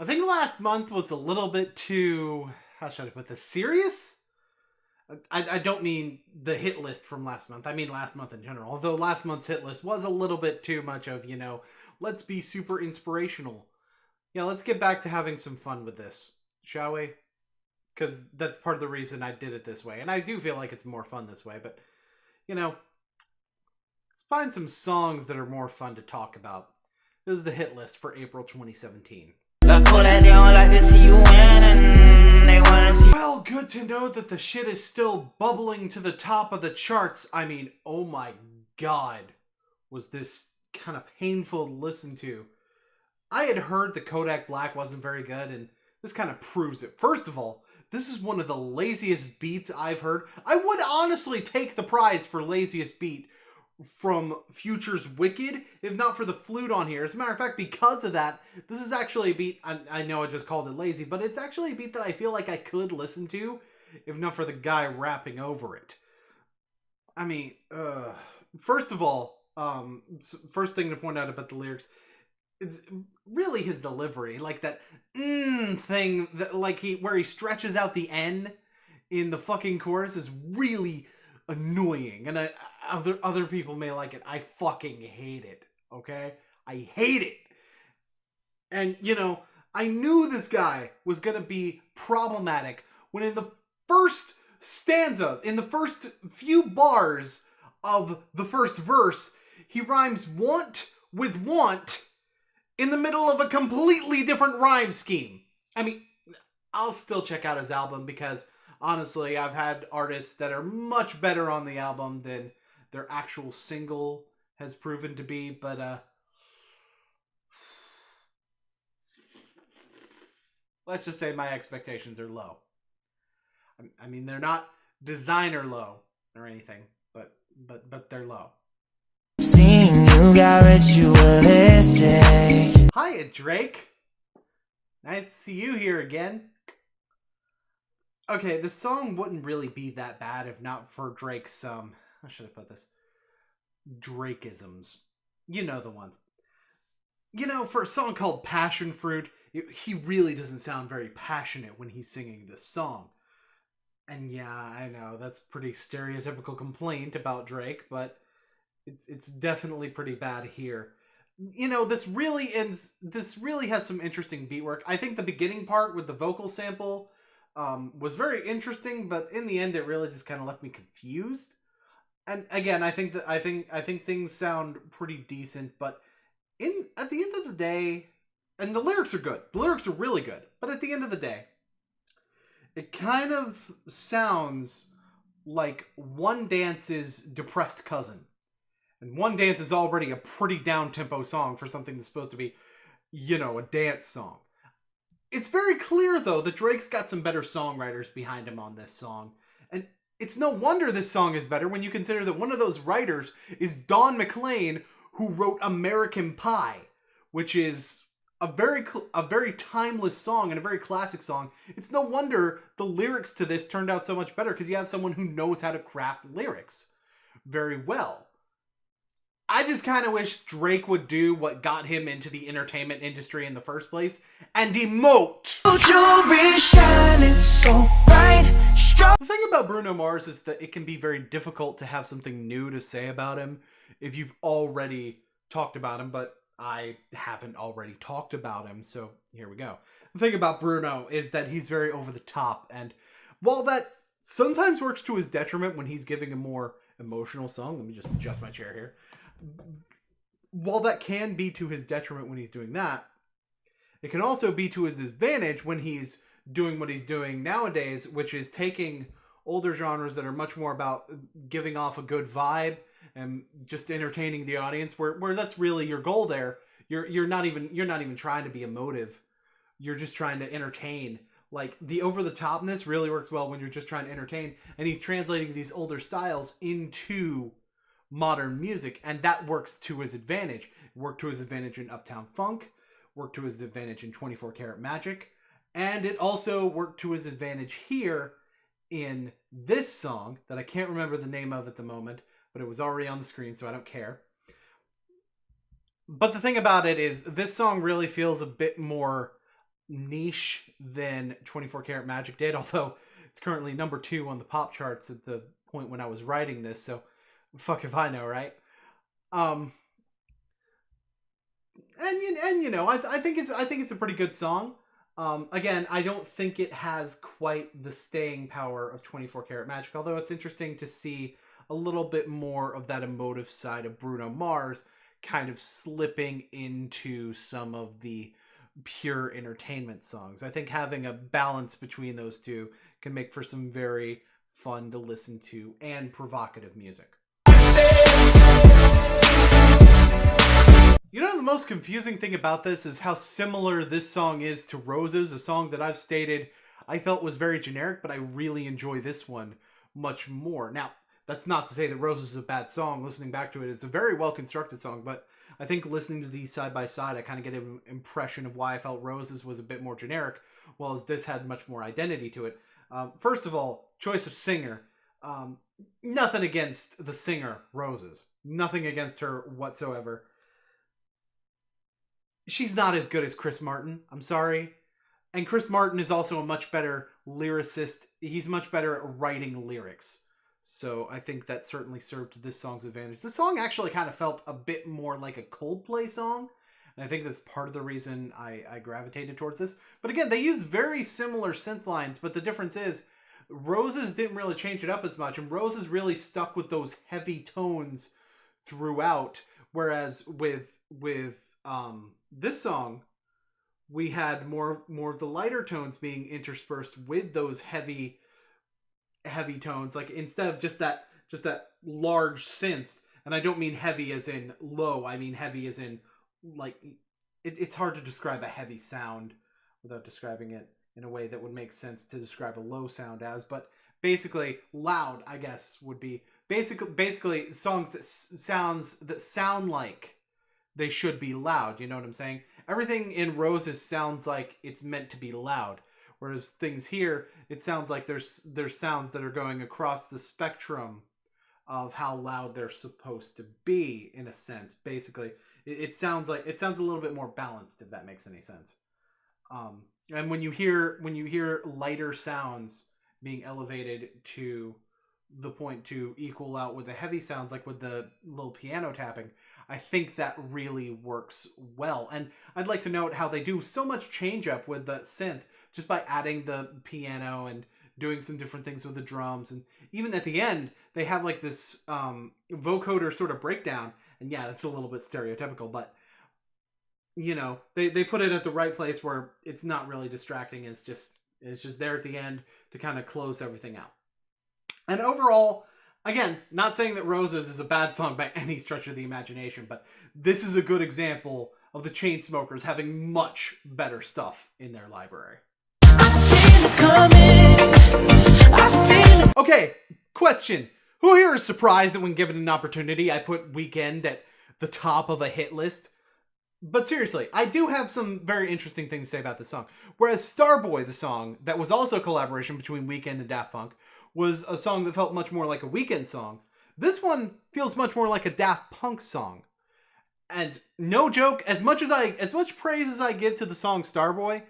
I think last month was a little bit too, how should I put this, serious? I don't mean the hit list from last month. I mean last month in general. Although last month's hit list was a little bit too much of, let's be super inspirational. Yeah, let's get back to having some fun with this, shall we? Because that's part of the reason I did it this way. And I do feel like it's more fun this way. But, let's find some songs that are more fun to talk about. This is the hit list for April 2017. Well, good to know that the shit is still bubbling to the top of the charts. I mean, oh my god, was this kind of painful to listen to. I had heard the Kodak Black wasn't very good, and this kind of proves it. First of all, this is one of the laziest beats I've heard. I would honestly take the prize for laziest beat from Future's Wicked, if not for the flute on here. As a matter of fact, because of that, this is actually a beat, I know I just called it lazy, but it's actually a beat that I feel like I could listen to, if not for the guy rapping over it. I mean, first of all, first thing to point out about the lyrics, it's really his delivery, like that thing, that where he stretches out the N in the fucking chorus is really annoying, and other people may like it. I fucking hate it, okay? I hate it. And, I knew this guy was gonna be problematic when in the first stanza, in the first few bars of the first verse, he rhymes want with want in the middle of a completely different rhyme scheme. I mean, I'll still check out his album because, honestly, I've had artists that are much better on the album than their actual single has proven to be, but let's just say my expectations are low. I mean, they're not designer low or anything, but they're low. Seeing you got ritualistic. Hiya, Drake. Nice to see you here again. Okay, the song wouldn't really be that bad if not for Drake's, how should I put this? Drakeisms. You know the ones. For a song called Passion Fruit, he really doesn't sound very passionate when he's singing this song. And yeah, I know, that's a pretty stereotypical complaint about Drake, but it's definitely pretty bad here. This really has some interesting beat work. I think the beginning part with the vocal sample was very interesting, but in the end, it really just kind of left me confused. And again, I think things sound pretty decent, but at the end of the day, and the lyrics are good. The lyrics are really good, but at the end of the day, it kind of sounds like One Dance's depressed cousin. And One Dance is already a pretty down-tempo song for something that's supposed to be, a dance song. It's very clear, though, that Drake's got some better songwriters behind him on this song. And it's no wonder this song is better when you consider that one of those writers is Don McLean, who wrote American Pie, which is a very timeless song and a very classic song. It's no wonder the lyrics to this turned out so much better, because you have someone who knows how to craft lyrics very well. I just kind of wish Drake would do what got him into the entertainment industry in the first place and emote. The thing about Bruno Mars is that it can be very difficult to have something new to say about him if you've already talked about him, but I haven't already talked about him, so here we go. The thing about Bruno is that he's very over the top, and while that sometimes works to his detriment when he's giving a more emotional song, let me just adjust my chair here. While that can be to his detriment when he's doing that, it can also be to his advantage when he's doing what he's doing nowadays, which is taking older genres that are much more about giving off a good vibe and just entertaining the audience, where that's really your goal there. You're not even trying to be emotive. You're just trying to entertain. Like, the over-the-topness really works well when you're just trying to entertain, and he's translating these older styles into modern music, and that works to his advantage. It worked to his advantage in Uptown Funk, worked to his advantage in 24 Karat Magic, and it also worked to his advantage here in this song that I can't remember the name of at the moment, but it was already on the screen, so I don't care. But the thing about it is, this song really feels a bit more niche than 24 Karat Magic did, although it's currently number 2 on the pop charts at the point when I was writing this, so fuck if I know, right? Um, and you know, I think it's a pretty good song. Again, I don't think it has quite the staying power of 24 Karat Magic, although it's interesting to see a little bit more of that emotive side of Bruno Mars kind of slipping into some of the pure entertainment songs. I think having a balance between those two can make for some very fun to listen to and provocative music. You know, the most confusing thing about this is how similar this song is to Roses, a song that I've stated I felt was very generic, but I really enjoy this one much more. Now, that's not to say that Roses is a bad song. Listening back to it, it's a very well-constructed song, but I think listening to these side by side, I kind of get an impression of why I felt Roses was a bit more generic, while this had much more identity to it. First of all, choice of singer. Nothing against the singer, Roses. Nothing against her whatsoever. She's not as good as Chris Martin. I'm sorry. And Chris Martin is also a much better lyricist. He's much better at writing lyrics. So I think that certainly served to this song's advantage. The song actually kind of felt a bit more like a Coldplay song. And I think that's part of the reason I gravitated towards this. But again, they use very similar synth lines. But the difference is Roses didn't really change it up as much. And Roses really stuck with those heavy tones throughout. Whereas with this song, we had more of the lighter tones being interspersed with those heavy tones. Like instead of just that large synth, and I don't mean heavy as in low, I mean heavy as in like it's hard to describe a heavy sound without describing it in a way that would make sense to describe a low sound as, but basically loud, I guess, would be basically songs that sound like they should be loud. You know what I'm saying? Everything in Roses sounds like it's meant to be loud. Whereas things here, it sounds like there's sounds that are going across the spectrum of how loud they're supposed to be, in a sense. Basically, it sounds a little bit more balanced, if that makes any sense. And when you hear lighter sounds being elevated to the point to equal out with the heavy sounds, like with the little piano tapping, I think that really works well. And I'd like to note how they do so much change up with the synth just by adding the piano and doing some different things with the drums. And even at the end, they have like this vocoder sort of breakdown. And yeah, that's a little bit stereotypical, but you know, they put it at the right place where it's not really distracting. It's just there at the end to kind of close everything out. And overall, again, not saying that Roses is a bad song by any stretch of the imagination, but this is a good example of the Chainsmokers having much better stuff in their library. Okay, question. Who here is surprised that when given an opportunity, I put Weeknd at the top of a hit list? But seriously, I do have some very interesting things to say about this song. Whereas Starboy, the song, that was also a collaboration between Weeknd and Daft Punk, was a song that felt much more like a Weeknd song. This one feels much more like a Daft Punk song. And no joke, as much praise as I give to the song Starboy,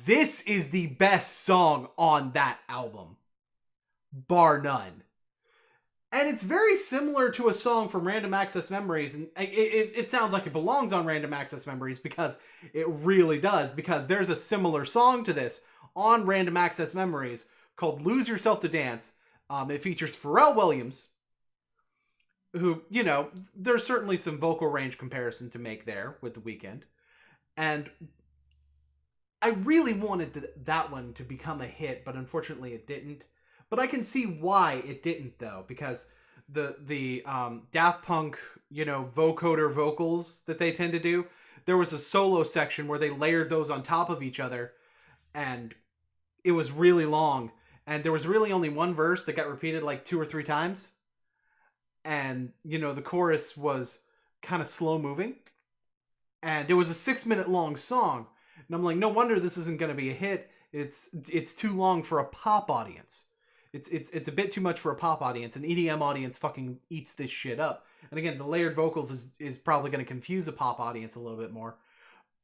this is the best song on that album. Bar none. And it's very similar to a song from Random Access Memories, and it sounds like it belongs on Random Access Memories because it really does, because there's a similar song to this on Random Access Memories called Lose Yourself to Dance. It features Pharrell Williams, who, you know, there's certainly some vocal range comparison to make there with The Weeknd. And I really wanted that one to become a hit, but unfortunately it didn't. But I can see why it didn't, though, because the Daft Punk, you know, vocoder vocals that they tend to do, there was a solo section where they layered those on top of each other, and it was really long, and there was really only one verse that got repeated like 2 or 3 times, and, you know, the chorus was kind of slow moving, and it was a 6-minute long song, and I'm like, no wonder this isn't going to be a hit. It's too long for a pop audience. It's a bit too much for a pop audience. An EDM audience fucking eats this shit up. And again, the layered vocals is probably going to confuse a pop audience a little bit more.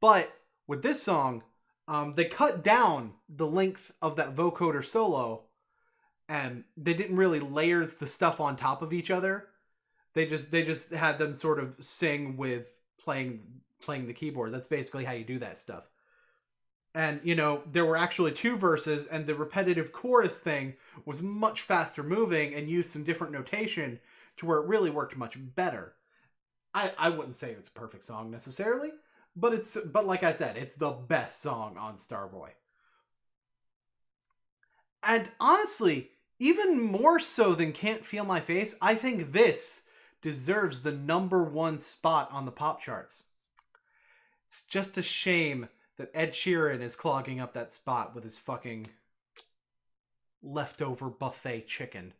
But with this song, They cut down the length of that vocoder solo, and they didn't really layer the stuff on top of each other. They just had them sort of sing with playing the keyboard. That's basically how you do that stuff. And there were actually two verses, and the repetitive chorus thing was much faster moving and used some different notation to where it really worked much better. I wouldn't say it's a perfect song necessarily, but like I said, it's the best song on Starboy. And honestly, even more so than Can't Feel My Face, I think this deserves the #1 spot on the pop charts. It's just a shame that Ed Sheeran is clogging up that spot with his fucking leftover buffet chicken.